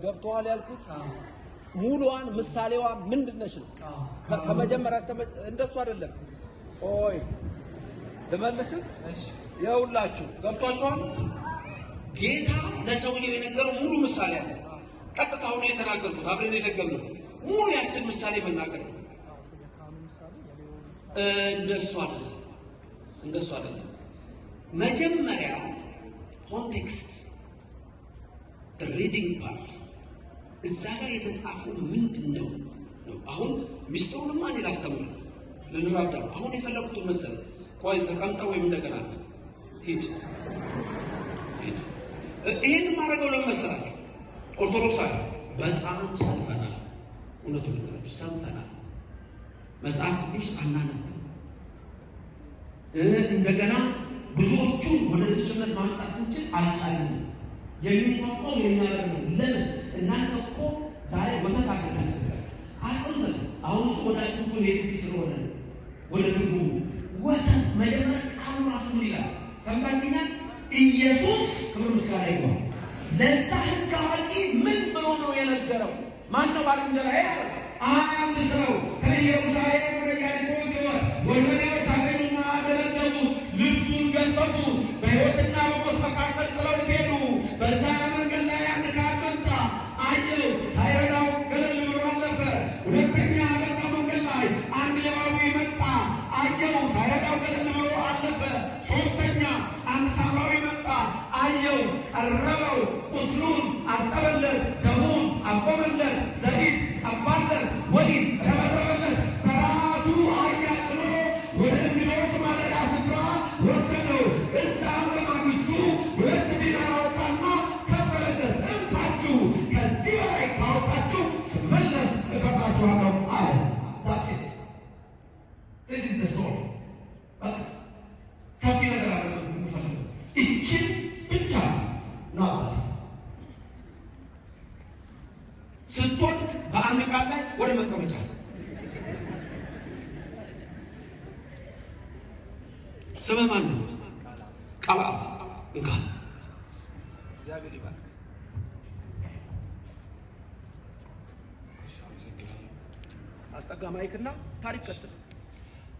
ገብቷል ያልኩት ሙሉዋን ምሳሌዋ ምንድነች ነው ከመጀመሪያ እንደሱ አይደለም ኦይ ለመልስ ያውላችሁ ገብቷችኋል ጌታ ለሰውየው የነገረው ሙሉ ምሳሌ አለ ቀጥታው ነው የተናገርኩት አብረን የደገምነው ሙሉ ያችን ምሳሌ መናገር እንደሱ አይደለም መጀመሪያ ኮንቴክስት the reading part እዛ ጋር የተጻፈው ምንድነው ነው አሁን ሚስጥሩን ማን ላስተምር ለንራዳ አሁን የፈለኩት መሰለ ቆይ ተቀምጠው ወይም እንደገና ሂድ ይሄን ማረጋው ለመሰላችሁ ኦርቶዶክሳዊ በጣም ሰንፈናል እውነቱን ልንገራችሁ ሰንፈናል መጽሐፍ ቅዱስ አናነብ እንደገና ብዙዎቹ ወደዚህ ጭምር ማምጣት ስንችል አልቻልንም የሚቆጠው የሚያደርግ ነው ለምን እናንተ እኮ ዛሬ ወተት አቀናስላችሁ አጥንት አሁን ወዳችሁ ሁሉ የግቢ ስለሆነ ወደ ትርጉሙ ወተት መጀመሪያ ቃሉ ራሱ ይላል ሰምታችሁኛል ኢየሱስ ክብር ምስጋና ይግባው ለዛ ሕግ አዋቂ ምን ብሎ ነው የነገረው ማነው ባልንጀራዬ አንድ ሰው ከኢየሩሳሌም ወደ ኢያሪኮ ሲወጣ ወልመኔዎች አገኙና አደረደቡ ልብሱን ገፈፉ በሕይወትና በሞት መካከል ጥለው ሄዱ በዛ መንገድ ላይ አንድ ካህን መጣ አየው ሳይረዳው ገለል ብሎ አለፈ ሁለተኛ በዛ መንገድ ላይ አንድ ሌዋዊ መጣ አየው ሳይረዳው ገለል ብሎ አለፈ ሶስተኛ አንድ ሳምራዊ መጣ አየው ቀረበው ቁስሉን አጠበለት ደሙን አቆመለት ዘይት ቀባለት ወይን ተበረበለት በራሱ አህያ ጭኖ ወደ እንግዶች ማደሪያ ስፍራ ወሰደው እዛም በማግስቱ 2 ዲናር አወጣና ከፈለለት እንካችሁ ከዚህ በላይ ካወጣችሁ ስመለስ እከፍላችኋለሁ አለ ዛት this is the story but ሰፊ ነገር አለ የምፈልገው ይህችን ብቻ ነው ስትወድቅ በአንድ ቃል ላይ ወደ መቀመጫ ስምህ ማን ነው? ቃል እንካ እግዚአብሔር ይባርክ። አስጠጋ ማይክና ታሪክ ቀጥል።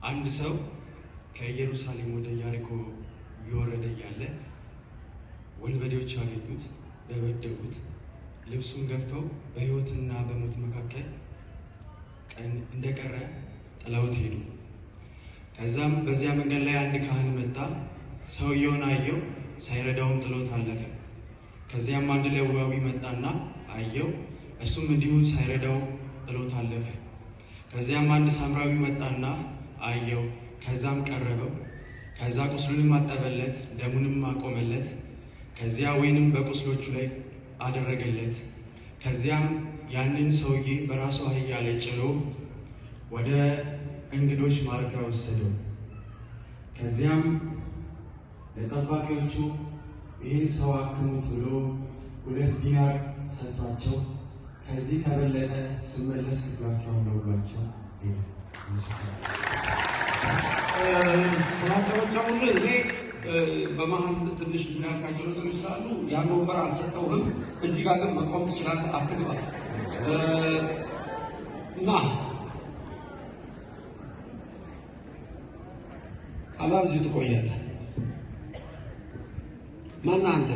አንድ ሰው ከኢየሩሳሌም ወደ ኢያሪኮ እየወረደ እያለ ወንበዴዎች አገኙት፣ ደበደቡት፣ ልብሱን ገፈው በሕይወትና በሞት መካከል ቀን እንደቀረ ጥለውት ሄዱ። ከዛም በዚያ መንገድ ላይ አንድ ካህን መጣ፣ ሰውየውን አየው፣ ሳይረዳውም ጥሎት አለፈ። ከዚያም አንድ ሌዋዊ መጣና አየው፣ እሱም እንዲሁ ሳይረዳው ጥሎት አለፈ። ከዚያም አንድ ሳምራዊ መጣና አየው፣ ከዛም ቀረበው፣ ከዛ ቁስሉንም አጠበለት፣ ደሙንም አቆመለት፣ ከዚያ ወይንም በቁስሎቹ ላይ አደረገለት። ከዚያም ያንን ሰውዬ በራሱ አህያ ላይ ጭኖ ወደ እንግዶች ማረፊያ ወሰደው። ከዚያም ለጠባቂዎቹ ይህን ሰው አክሙት ብሎ 2 ዲናር ሰጥቷቸው ከዚህ ከበለጠ ስመለስ እከፍላችኋለሁ ብሏቸው ሄደ። ስራዎች ሁሉ እኔ በመሀል ትንሽ ምክንያታቸው ነገሮች ስላሉ ያን ወንበር አልሰጠውህም። እዚህ ጋር ግን መቆም ትችላለህ፣ አትግባ እና አላህ እዚሁ ትቆያለህ። ማነህ አንተ?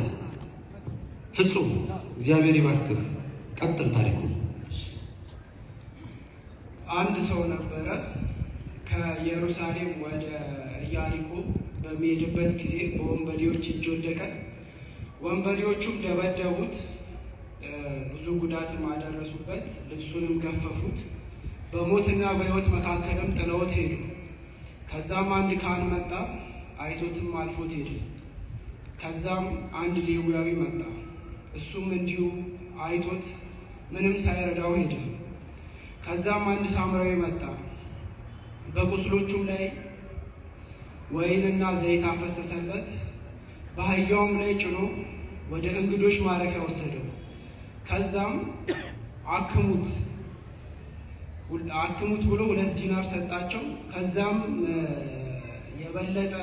ፍጹም እግዚአብሔር ይባርክህ። ቀጥል ታሪኩን። አንድ ሰው ነበረ ከኢየሩሳሌም ወደ ኢያሪኮ በሚሄድበት ጊዜ በወንበዴዎች እጅ ወደቀ። ወንበዴዎቹም ደበደቡት፣ ብዙ ጉዳትም አደረሱበት፣ ልብሱንም ገፈፉት። በሞትና በሕይወት መካከልም ጥለውት ሄዱ። ከዛም አንድ ካህን መጣ፣ አይቶትም አልፎት ሄደ። ከዛም አንድ ሌዋዊ መጣ፣ እሱም እንዲሁ አይቶት ምንም ሳይረዳው ሄደ። ከዛም አንድ ሳምራዊ መጣ፣ በቁስሎቹም ላይ ወይንና ዘይት አፈሰሰለት፣ በአህያውም ላይ ጭኖ ወደ እንግዶች ማረፊያ ወሰደው። ከዛም አክሙት ብሎ 2 ዲናር ሰጣቸው። ከዛም የበለጠ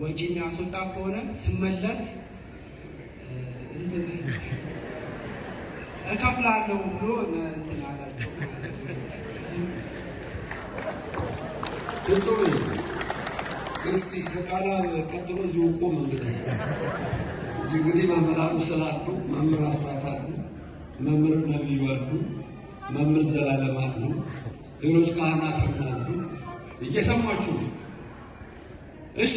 ወጪ የሚያስወጣ ከሆነ ስመለስ እከፍላለሁ ብሎ እንትን አላቸው። እስቲ ከቃላ ቀጥሎ እዚሁ ቆም። እንግዲህ መምህራኑ ስላሉ መምህር አስራት አሉ፣ መምህር ነቢዩ አሉ፣ መምህር ዘላለም አሉ፣ ሌሎች ካህናትም አሉ። እየሰማችሁ ነው። እሺ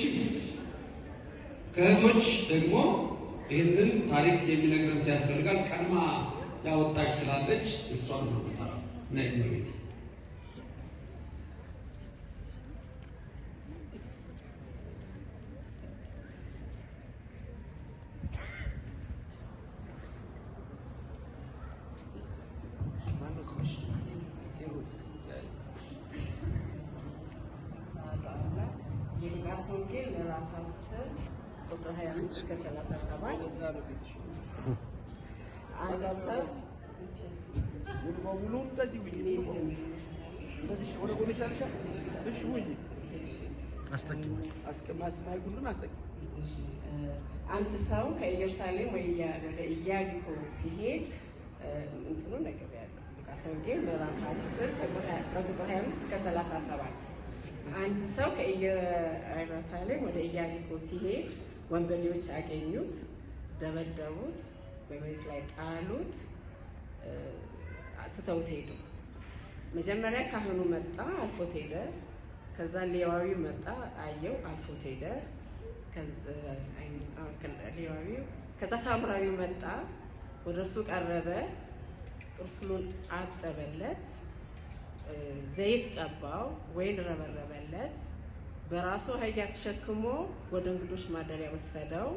ከእህቶች ደግሞ ይህንን ታሪክ የሚነግረን ሲያስፈልጋል። ቀድማ ያወጣች ስላለች እሷን ነው ታራ ናይ መቤት የሉቃስ ወንጌል ምዕራፍ 10 ቁጥር 25 እስከ 37 አንድ ሰው ሙሉ እንደዚህ ውይ እንደዚህ ወደ ጎን ይሻልሻል። እሺ ውይ አስቀማስማይ ሁሉን አስጠቂ። አንድ ሰው ከኢየሩሳሌም ወደ ኢያሪኮ ሲሄድ እንትኑ ነገር ያለው ሉቃስ ወንጌል ምዕራፍ 10 ከቁጥር 25 እስከ 37 አንድ ሰው ከኢየሩሳሌም ወደ ኢያሪኮ ሲሄድ ወንበዴዎች አገኙት፣ ደበደቡት፣ በመሬት ላይ ጣሉት፣ ትተውት ሄዱ። መጀመሪያ ካህኑ መጣ፣ አልፎት ሄደ። ከዛ ሌዋዊው መጣ፣ አየው፣ አልፎት ሄደ። ከዛ ሳምራዊው መጣ፣ ወደ እርሱ ቀረበ፣ ቁስሉን አጠበለት፣ ዘይት ቀባው፣ ወይን ረበረበለት፣ በራሱ አህያ ተሸክሞ ወደ እንግዶች ማደሪያ ወሰደው።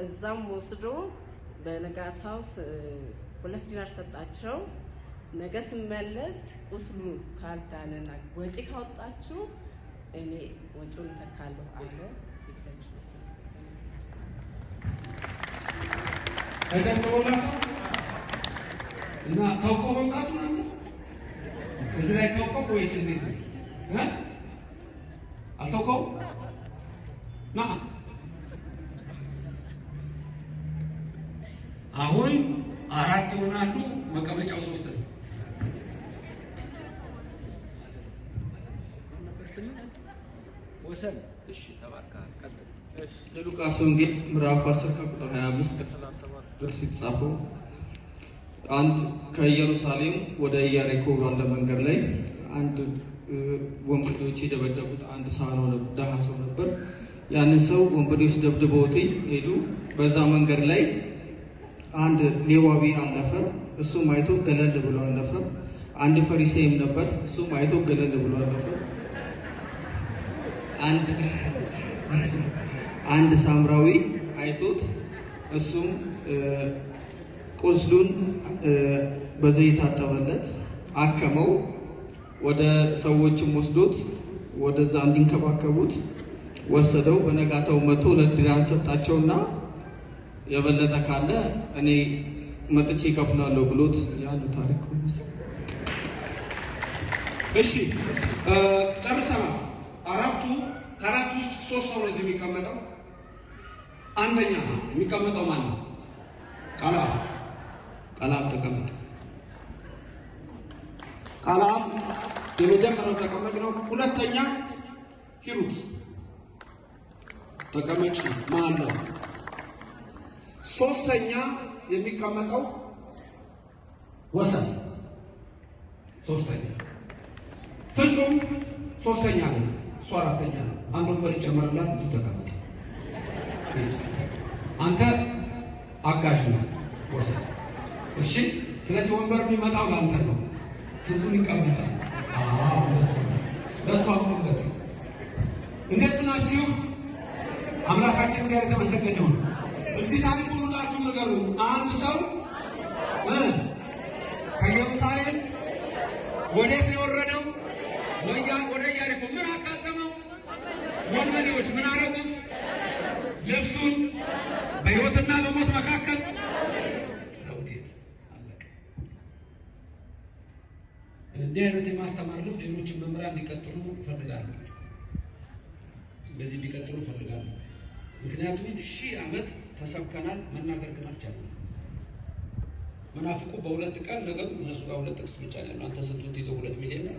እዛም ወስዶ በነጋታው 2 ዲናር ሰጣቸው። ነገ ስመለስ ቁስሉን ካልዳነና ወጪ ካወጣችሁ እኔ ወጪውን እተካለሁ አለ። እና ታውቆ መምጣቱ ነው። እዚህ ላይ ታውቆ ወይስ እንዴት ነው? አልታውቀው ና አሁን 4 ይሆናሉ። መቀመጫው 3 ነው። ወሰን እሺ፣ ተባርካ ቀጥል። የሉቃስ ወንጌል ምዕራፍ 10 ከቁጥር 25 ከ37 ድረስ የተጻፈው አንድ ከኢየሩሳሌም ወደ ኢያሪኮ ባለ መንገድ ላይ አንድ ወንበዴዎች የደበደቡት አንድ ደሃ ሰው ነበር። ያንን ሰው ወንበዴዎች ደብድበውት ሄዱ። በዛ መንገድ ላይ አንድ ሌዋዊ አለፈ። እሱም አይቶ ገለል ብሎ አለፈ። አንድ ፈሪሳይም ነበር። እሱም አይቶ ገለል ብሎ አለፈ። አንድ ሳምራዊ አይቶት እሱም ቁስሉን በዘይት አጠበለት፣ አከመው። ወደ ሰዎችም ወስዶት ወደዛ እንዲንከባከቡት ወሰደው። በነጋታው መቶ 2 ዲናር ሰጣቸውና የበለጠ ካለ እኔ መጥቼ እከፍላለሁ ብሎት ያን ታሪክ። እሺ ጨርሰናል። ከአራቱ ውስጥ 3 ሰው ነው እዚህ የሚቀመጠው። አንደኛ የሚቀመጠው ማን ነው? ቃላም ተቀመጠ። ቃላም የመጀመሪያው ተቀመጭ ነው። ሁለተኛ ሂሩት ተቀመጭ ማን ነው? ሶስተኛ የሚቀመጠው ወሰን ሶስተኛ፣ ፍጹም ሶስተኛ ነው። እሱ አራተኛ ነው። አንድ ወንበር ይጨመርላት፣ ብዙ ተቀመጠ። አንተ አጋዥ ነህ ወሰን። እሺ፣ ስለዚህ ወንበር የሚመጣው ለአንተ ነው። ፍጹም ይቀመጣል። ረስቶ አምጡለት። እንዴት ናችሁ? አምላካችን እግዚአብሔር የተመሰገነ ይሁን። እስቲ ታሪኩን ሁላችሁም ንገሩ። አንድ ሰው ከኢየሩሳሌም ወዴት ነው የወረደው? ወደ ኢያሪኮ። ምን አጋጠመው? ወንበዴዎች ምን አረጉት? ልብሱን በሕይወትና በሞት መካከል ጥለውት ሄዱ። አለቀ። እንዲህ አይነት የማስተማር ልምድ ሌሎችን መምህራን እንዲቀጥሉ እፈልጋለሁ። በዚህ እንዲቀጥሉ እፈልጋለሁ። ምክንያቱም 1000 ዓመት ተሰብከናል፣ መናገር ግን አልቻለም። መናፍቁ በሁለት ቀን ነገሩ እነሱ ጋር 2 ጥቅስ ብቻ ነው። አንተ ስንቱን ይዘው 2 ሚሊዮን ነው።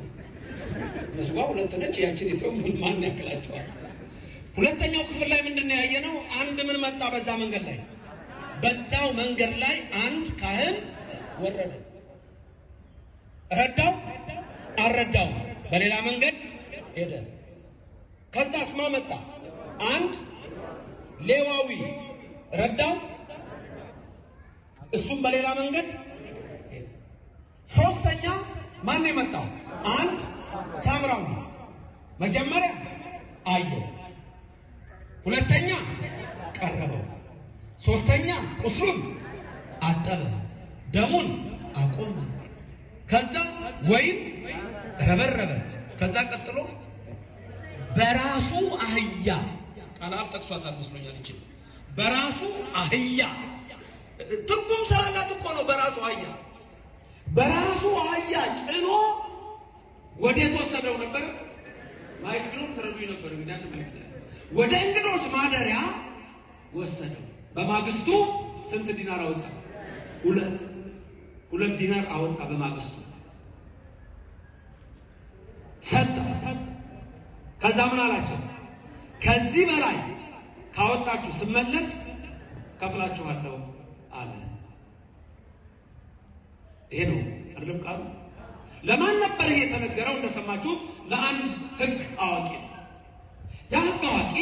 እነሱ ጋር 2 ነች። ያችን ይዘው ማን ያክላቸዋል? ሁለተኛው ክፍል ላይ ምንድነው ያየነው? አንድ ምን መጣ በዛ መንገድ ላይ። በዛው መንገድ ላይ አንድ ካህን ወረደ። ረዳው አልረዳው፣ በሌላ መንገድ ሄደ። ከዛ አስማ መጣ። አንድ ሌዋዊ ረዳው፣ እሱም በሌላ መንገድ ሄደ። ሶስተኛ ማን የመጣው? አንድ ሳምራዊ። መጀመሪያ አየው፣ ሁለተኛ ቀረበው፣ ሶስተኛ ቁስሉን አጠበ፣ ደሙን አቆመ፣ ከዛ ወይን ረበረበ። ከዛ ቀጥሎ በራሱ አህያ ቃላት ጠቅሷታል መስሎኛል። እቺ በራሱ አህያ ትርጉም ስላላት እኮ ነው። በራሱ አህያ ጭኖ ወዴት ወሰደው ነበር? ማይክ ቢኖር ትረዱኝ ነበር። እንግዲህ አንድ ማይክ ላይ ወደ እንግዶች ማደሪያ ወሰደው። በማግስቱ ስንት ዲናር አወጣ? 2 ዲናር አወጣ። በማግስቱ ሰጠ። ከዛ ምን አላቸው? ከዚህ በላይ ካወጣችሁ ስመለስ ከፍላችኋለሁ አለ። ይሄ ነው አይደለም ቃሉ? ለማን ነበር ይሄ የተነገረው? እንደሰማችሁት ለአንድ ሕግ አዋቂ ነው። ያ ሕግ አዋቂ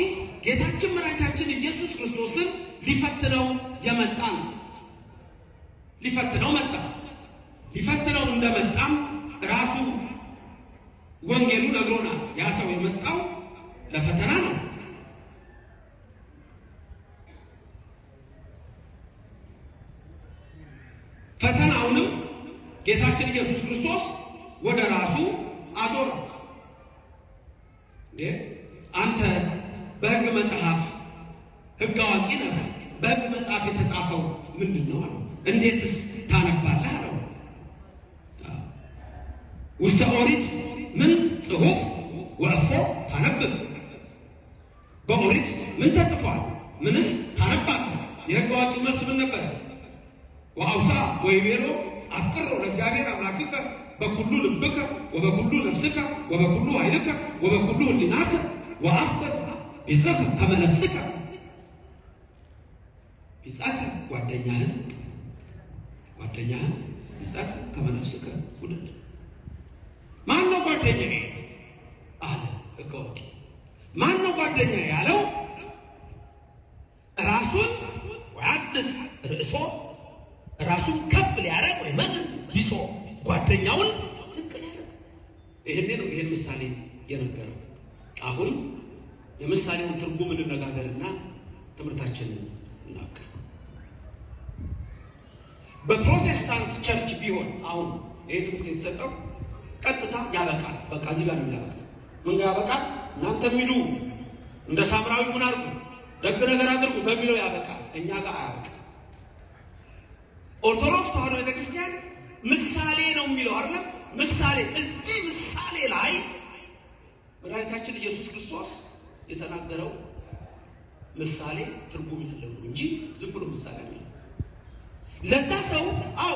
ጌታችን መድኃኒታችን ኢየሱስ ክርስቶስን ሊፈትነው የመጣ ነው። ሊፈትነው መጣ። ሊፈትነው እንደመጣም ራሱ ወንጌሉ ነግሮናል። ያ ሰው የመጣው ለፈተና ነው። ፈተናውንም ጌታችን ኢየሱስ ክርስቶስ ወደ ራሱ አዞረ። አንተ በሕግ መጽሐፍ ሕግ አዋቂ ነህ፣ በሕግ መጽሐፍ የተጻፈው ምንድን ነው አለው። እንዴትስ ታነባለህ አለው። ውስተ ኦሪት ምን ጽሑፍ ወእፎ ታነብብ፣ በኦሪት ምን ተጽፏል? ምንስ ታነባለህ? የሕግ አዋቂ መልስ ምን ነበር? ወአውሳ ወይቤሎ አፍቅሮ ለእግዚአብሔር አምላክከ በኩሉ ልብከ ወበኩሉ ነፍስከ ወበኩሉ ኃይልከ ወበኩሉ ሕሊናከ ወአፍቅር ቢጸከ ከመ ነፍስከ። ቢጸከ ጓደኛህን ቢጸከ ከመ ነፍስከ ውደድ። ማን ነው ጓደኛዬ አለ ሕግ አዋቂ። ማን ነው ጓደኛዬ ያለው? ራሱን ወያጽድቅ ርእሶ፣ ራሱን ከፍ ሊያደርግ ወይ ምን ቢሶ፣ ጓደኛውን ዝቅ ሊያደርግ። ይሄኔ ነው ይሄን ምሳሌ የነገረው። አሁን የምሳሌውን ትርጉም እንነጋገርና ትምህርታችንን እናቅር። በፕሮቴስታንት ቸርች ቢሆን አሁን ይሄ ትምህርት የተሰጠው ቀጥታ ያበቃል። በቃ እዚህ ጋር ነው ያበቃል። ምን ጋር ያበቃል? እናንተ ሚዱ እንደ ሳምራዊ ምን አድርጉ፣ ደግ ነገር አድርጉ በሚለው ያበቃል። እኛ ጋር አያበቃል። ኦርቶዶክስ ተዋሕዶ ቤተክርስቲያን ምሳሌ ነው የሚለው አይደለም? ምሳሌ እዚህ ምሳሌ ላይ መድኃኒታችን ኢየሱስ ክርስቶስ የተናገረው ምሳሌ ትርጉም ያለው ነው እንጂ ዝም ብሎ ምሳሌ ነው። ለዛ ሰው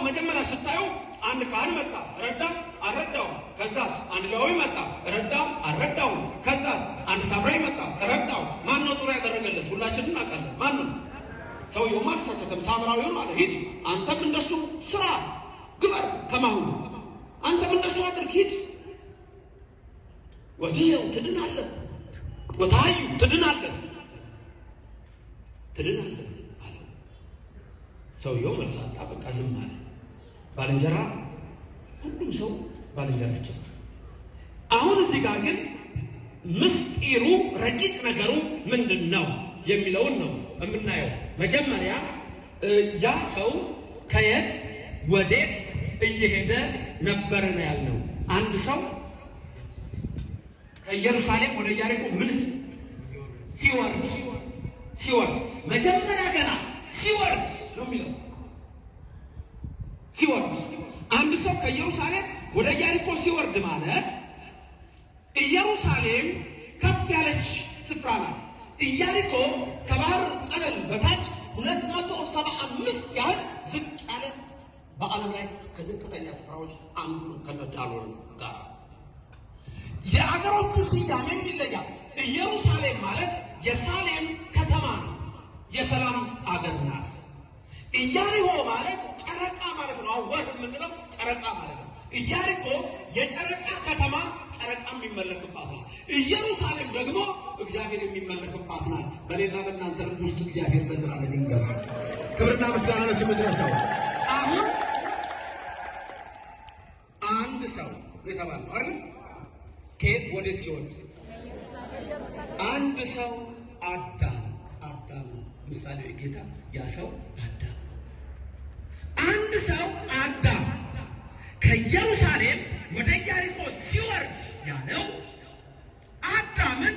መጀመሪያ ስታዩ አንድ ካህን መጣ፣ ረዳ አልረዳው። ከዛስ አንድ ሌዋዊ መጣ፣ ረዳ አልረዳው። ከዛስ አንድ ሳምራዊ መጣ፣ ረዳው። ማን ነው ጥሩ ያደረገለት? ሁላችንም እናውቃለን። ማን ነው? ሰውየውማ አልተሳሳተም። ሳምራዊው ነው አለ። ሂድ አንተም እንደሱ ስራ ግበር፣ ከማሁ አንተም እንደሱ አድርግ፣ ሂድ ወዲያው ትድናለህ፣ ወታዩ ትድናለህ አለ። ሰውየው መልስ አጣ። በቃ ዝም አለ። ባልንጀራ ሁሉም ሰው ባልንጀራችን። አሁን እዚህ ጋር ግን ምስጢሩ ረቂቅ ነገሩ ምንድን ነው የሚለውን ነው የምናየው። መጀመሪያ ያ ሰው ከየት ወዴት እየሄደ ነበር ነው ያልነው። አንድ ሰው ከኢየሩሳሌም ወደ ኢያሪኮ ምን ሲወርድ መጀመሪያ ገና ሲወርድ ነው የሚለው። ሲወርድ አንድ ሰው ከኢየሩሳሌም ወደ ኢያሪኮ ሲወርድ ማለት ኢየሩሳሌም ከፍ ያለች ስፍራ ናት። ኢያሪኮ ከባህር ጠለል በታች 275 ያህል ዝቅ ያለ በዓለም ላይ ከዝቅተኛ ስፍራዎች አንዱ ነው ከነዳሎን ጋር። የአገሮቹ ስያሜም ይለያል። ኢየሩሳሌም ማለት የሳሌም ከተማ ነው፣ የሰላም አገር ናት። ኢያሪኮ ማለት ጨረቃ ማለት ነው። አወር የምንለው ጨረቃ ማለት ነው። ኢያሪኮ የጨረቃ ከተማ፣ ጨረቃ የሚመለክባት ናት። ኢየሩሳሌም ደግሞ እግዚአብሔር የሚመለክባት ናት። በሌላ በእናንተ ልብ ውስጥ እግዚአብሔር ለዘላለም ይንገስ። ክብርና ምስጋና ለስሙ ይድረሰው። አሁን አንድ ሰው የተባለው አይደል? ከየት ወዴት ሲወርድ አንድ ሰው አዳም ነው ምሳሌው ጌታ። ያ ሰው አዳም ነው። አንድ ሰው አዳም ከኢየሩሳሌም ወደ ኢያሪኮ ሲወርድ ያለው አዳምን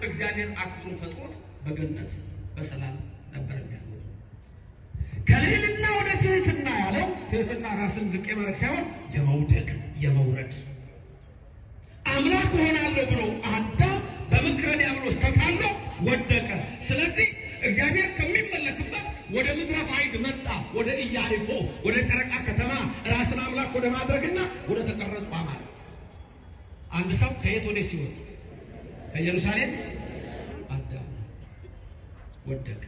እግዚአብሔር አክብሮ ፈጥሮት በገነት በሰላም ነበር የሚያኖረው። ከልዕልና ወደ ትህትና ያለው ትህትና ራስን ዝቅ ማድረግ ሳይሆን የመውደቅ የመውረድ አምላክ ሆናለሁ ብሎ አዳም በምክረ ዲያብሎስ ተታሎ ወደቀ። ስለዚህ እግዚአብሔር ከሚመለክበት ወደ ምድረ ፋይድ መጣ፣ ወደ ኢያሪኮ፣ ወደ ጨረቃ ከተማ ራስን አምላክ ወደ ማድረግና ወደ ተቀረጹ አማልክት። አንድ ሰው ከየት ወደ ሲወርድ ከኢየሩሳሌም አዳም ወደቀ፣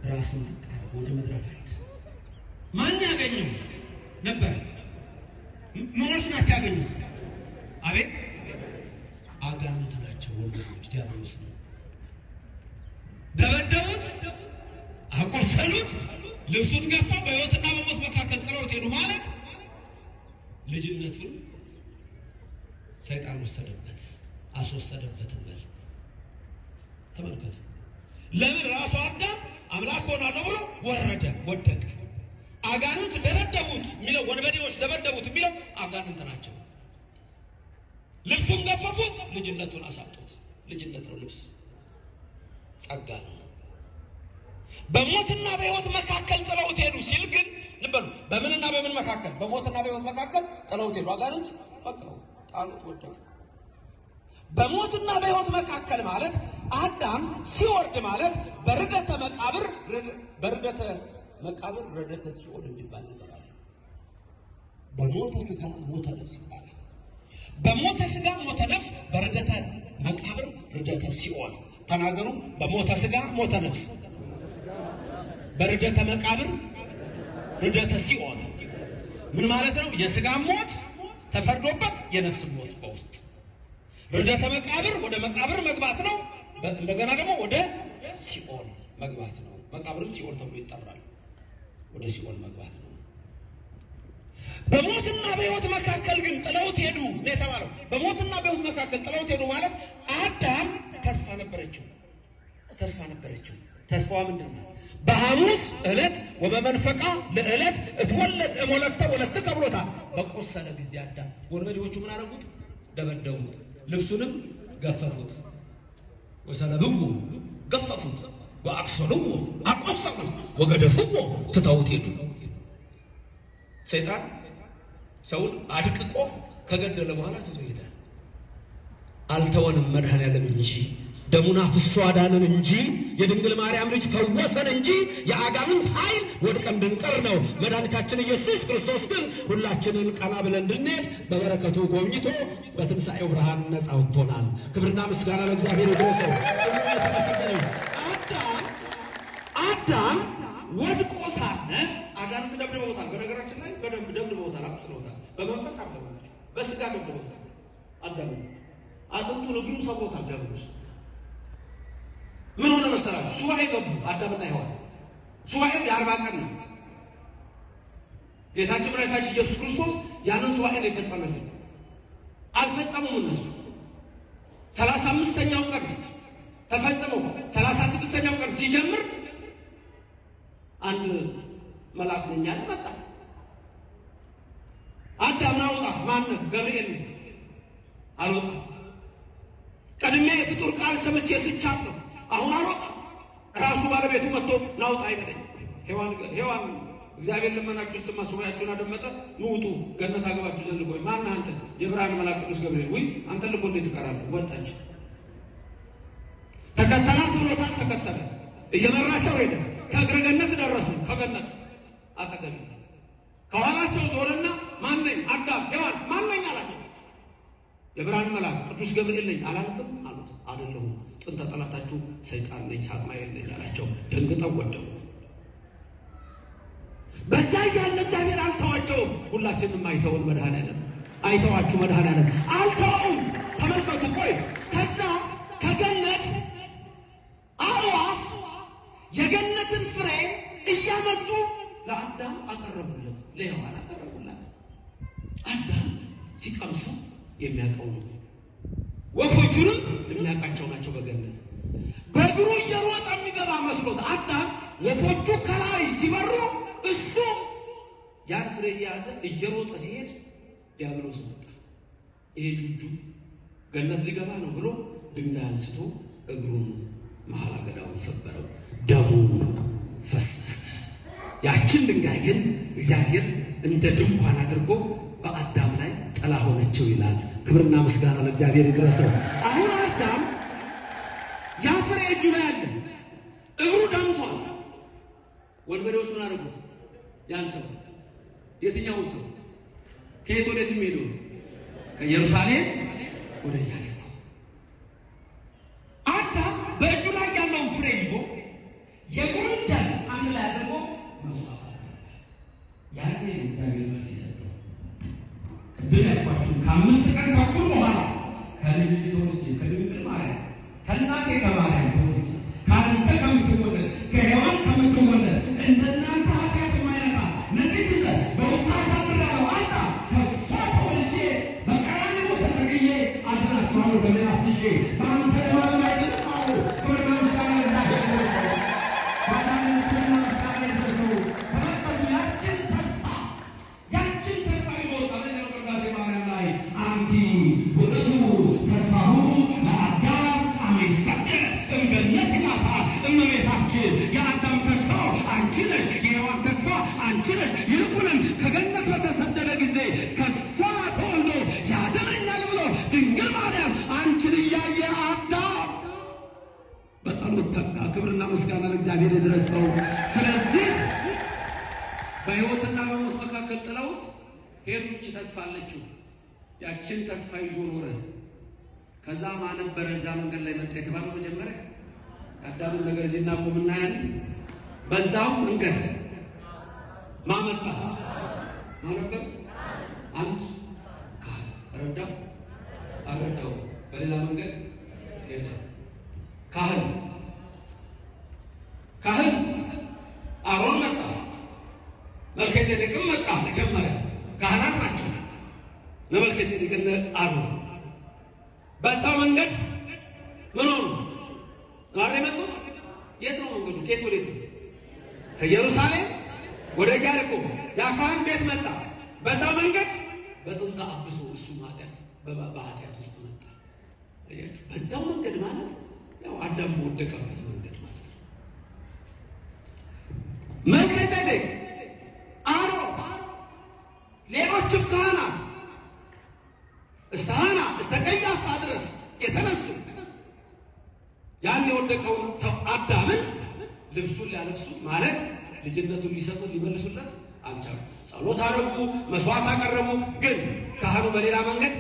ራስን ዝቅ አደረገ ወደ ምድረ ፋይድ። ማን ያገኘው ነበር? ምኖች ናቸው ያገኙት? አቤት አጋንንት ናቸው ወንድሞች። ዲያብሎስ ነው። ደበደቡት፣ አቆሰሉት፣ ልብሱን ገፋ፣ በሕይወትና በሞት መካከል ጥለውት ሄዱ። ማለት ልጅነቱን ሰይጣን ወሰደበት፣ አስወሰደበት እንበል። ተመልከቱ። ለምን ራሱ አዳም አምላክ ሆናለሁ ብሎ ወረደ፣ ወደቀ። አጋንንት ደበደቡት የሚለው ወንበዴዎች ደበደቡት የሚለው አጋንንት ናቸው። ልብሱን ገፈፉት፣ ልጅነቱን አሳጡት። ልጅነት ነው ልብስ፣ ጸጋ ነው። በሞትና በሕይወት መካከል ጥለውት ሄዱ ሲል ግን ልበሉ፣ በምንና በምን መካከል? በሞትና በሕይወት መካከል ጥለውት ሄዱ። አጋንንት በቃ ጣሉት፣ ወደቀ። በሞትና በሕይወት መካከል ማለት አዳም ሲወርድ ማለት በርደተ መቃብር ረደተ ሲኦል የሚባል ነገር አለ። በሞተ ስጋ ሞተ ነፍስ ይባላል። በሞተ ስጋ ሞተ ነፍስ፣ በርደተ መቃብር ርደተ ሲኦል። ተናገሩ። በሞተ ስጋ ሞተ ነፍስ፣ በርደተ መቃብር ርደተ ሲኦል። ምን ማለት ነው? የስጋ ሞት ተፈርዶበት የነፍስ ሞት በውስጥ ርደተ መቃብር ወደ መቃብር መግባት ነው። እንደገና ደግሞ ወደ ሲኦል መግባት ነው። መቃብርም ሲኦል ተብሎ ይጠራል። ወደ ሲኦል መግባት ነው። በሞትና በሕይወት መካከል ግን ጥለውት ሄዱ ነው የተባለው። በሞትና በሕይወት መካከል ጥለውት ሄዱ ማለት አዳም ተስፋ ነበረችው። ተስፋዋ ምንድን ነው? በሐሙስ ዕለት ወበመንፈቃ ለዕለት እትወለድ እሞለተ ወለትከ ብሎታል። በቆሰለ ጊዜ አዳም ወንበዴዎቹ ምን አደረጉት? ደበደቡት፣ ልብሱንም ገፈፉት። ወሰለብዎ ገፈፉት፣ ወአክሰልዎ አቆሰሉት፣ ወገደፍዎ ትተውት ሄዱ። ሰይጣን ሰውን አድቅቆ ከገደለ በኋላ ትቶ ይሄዳል። አልተወንም መድኃኔዓለም እንጂ ደሙን አፍሶ አዳነን እንጂ የድንግል ማርያም ልጅ ፈወሰን እንጂ የአጋንንት ኃይል ወድቀን እንድንቀር ነው። መድኃኒታችን ኢየሱስ ክርስቶስ ግን ሁላችንን ቀና ብለን እንድንሄድ በበረከቱ ጎብኝቶ በትንሣኤው ብርሃን ነፃ አውጥቶናል። ክብርና ምስጋና ለእግዚአብሔር ይድረሰው። ስሙ የተመሰገነ። አዳም ወድቆ ሳለ አጋንንት ደብድበውታል። በነገራችን ላይ በደንብ ደብድበውታል፣ አቁስለውታል። በመንፈስ አብለውታል፣ በስጋ ደብድበውታል። አዳምን አጥንቱን እግሩ ሰብሮታል ዲያብሎስ። ምን ሆነ መሰላችሁ? ሱባኤ ገቡ አዳምና ሔዋን። ሱባኤው የ40 ቀን ነው። ጌታችን መድኃኒታችን ኢየሱስ ክርስቶስ ያንን ሱባኤ ነው የፈጸመልን። አልፈጸሙም እነሱ 35ኛው ቀን ተፈጽሞ 36ኛው ቀን ሲጀምር አንድ መልአክ ነኝ አለ መጣ። አዳም ናውጣ ማነህ? ገብርኤል ነኝ። አልወጣ ቀድሜ የፍጡር ቃል ሰምቼ ስቻት ነው። አሁን አልወጣ ራሱ ባለቤቱ መጥቶ ናውጣ አይበለኝ። ሔዋን እግዚአብሔር ልመናችሁ ስማ ሱባኤያችሁን አደመጠ። ንውጡ ገነት አገባችሁ ዘንድ ቆይ። ማነህ አንተ? የብርሃን መልአክ ቅዱስ ገብርኤል። ወይ አንተ ልኮ እንዴት ትቀራለህ? ወጣች። ተከተላት ብሎታል። ተከተለ። እየመራቸው ሄደ። ከእግረ ገነት ደረሱ። ከገነት አጠገብ ከኋላቸው ዞረና ማነኝ? አዳም ሔዋን ማነኝ አላቸው። የብርሃን መልአክ ቅዱስ ገብርኤል ነኝ አላልክም አሉት። አይደለሁም ጥንተ ጠላታችሁ ሰይጣን ነኝ ሳጥናኤል ነኝ አላቸው። ደንግጠው ወደቁ። በዛ ያለ እግዚአብሔር አልተዋቸውም። ሁላችንም አይተውን መድኃኔዓለም አይተዋችሁ መድኃኔዓለም አልተውም። ተመልከቱ። ቆይ ከዛ ከገነት አዕዋፍ የገነትን ፍሬ እያመጡ ለአዳም አቀረቡለት፣ ለሔዋን አቀረቡላት። አዳም ሲቀምሰው የሚያውቀው ነው። ወፎቹንም የሚያውቃቸው ናቸው። በገነት በእግሩ እየሮጠ የሚገባ መስሎት አዳም ወፎቹ ከላይ ሲበሩ እሱ ያን ፍሬ እየያዘ እየሮጠ ሲሄድ ዲያብሎስ መጣ። ይሄ ጁጁ ገነት ሊገባ ነው ብሎ ድንጋይ አንስቶ እግሩን መሀል አገዳውን ሰበረው። ደሙ ፈሰሰ። ያችን ድንጋይ ግን እግዚአብሔር እንደ ድንኳን አድርጎ በአዳም ላይ ጥላ ሆነችው ይላል። ክብርና ምስጋና ለእግዚአብሔር ይድረሰው። አሁን አዳም ያ ፍሬ እጁ ላይ አለ። እግሩ ደምቷል። ወንበዴዎች ምን አደረጉት? ያን ሰው የትኛውን ሰው? ከየት ወዴት ሄዱ? ከኢየሩሳሌም ወደ ኢያሪኮ። አዳም በእጁ ላይ ያለውን ፍሬ ይዞ የእግሩን ደም አንድ ላይ አድርጎ መስዋዕት አደረገ። ያኔ እግዚአብሔር መልስ ይሰጠው። ቅድም ያልኳችሁ ከ5 ቀን ተኩል በኋላ ከልጅ ተወልጄ ከድንግል ማርያም ከእናቴ ከማርያም ተወልጄ ከአንተ ከምትወለድ ከሔዋን ከምትወለድ እንደናንተ ኃጢአት የማይነካ ነጽት ይዘህ በውስጥ አሳድራለሁ። አንተ ከሷ ተወልጄ በቀራንዮ ተሰቅዬ አድናችኋለሁ። ደሜን አፍስሼ በአንተ ለማለም አይደለም። አዎ ክብርና ምስጋና ለእግዚአብሔር ይድረሰው። ክብርና ምስጋና ይድረሰው። ተመልከቱ። ያችን ተስፋ ይዞ ወጣ። ለዚህ ነው ቅዳሴ ማርያም ላይ አንቲ ውእቱ ተስፋሁ ለአዳም አመይሰቅል እምገነት ይላታ። እመቤታችን የአዳም ተስፋ አንቺ ነሽ፣ የሔዋን ተስፋ አንቺ ነሽ። ይልቁንም ከገነት በተሰደደ ጊዜ ከሷ ተወልዶ ያድነኛል ብሎ ድንግል ማርያም አንቺን እያየ አዳም በጸሎት ተጋ። ክብርና ምስጋና ለእግዚአብሔር ይድረሰው። ስለዚህ በሕይወትና በሞት መካከል ጥለውት ሄዱ። እቺ ተስፋ አለችው። ያችን ተስፋ ይዞ ኖረ። ከዛ ማን ነበረ እዛ መንገድ ላይ መጣ የተባለው? መጀመሪያ አዳምን ነገር እዚህ እናቆምና ያን በዛው መንገድ ማመጣ ማነበር? አንድ ካህን ረዳው አረዳው። በሌላ መንገድ ሄደ። ካህን አሮን መጣ። መልከጼዴቅም መጣ። መጀመሪያ ካህናት ናቸው። ለመልከጼዴቅና አሮን በዛው መንገድ ምን ሆኑ? ዛሬ መጡት። የት ነው መንገዱ? ከየት ወዴት ነው? ከኢየሩሳሌም ወደ ኢያሪኮ። ያ ካህን ቤት መጣ። በዛው መንገድ በጥንተ አብሶ እሱ በኃጢአት ውስጥ መጣ። በዛው መንገድ ማለት ያው አዳም ወደቀበት መንገድ ማለት ነው። መልከጼዴቅ፣ አሮን፣ ሌሎችም ካህናት እስከ ሐና እስከ ቀያፋ ድረስ የተነሱ ያን የወደቀውን ሰው አዳምን ልብሱን ሊያለብሱት ማለት ልጅነቱን ሊሰጡት ሊመልሱለት አልቻሉ። ጸሎት አደረጉ፣ መስዋዕት አቀረቡ። ግን ካህኑ በሌላ መንገድ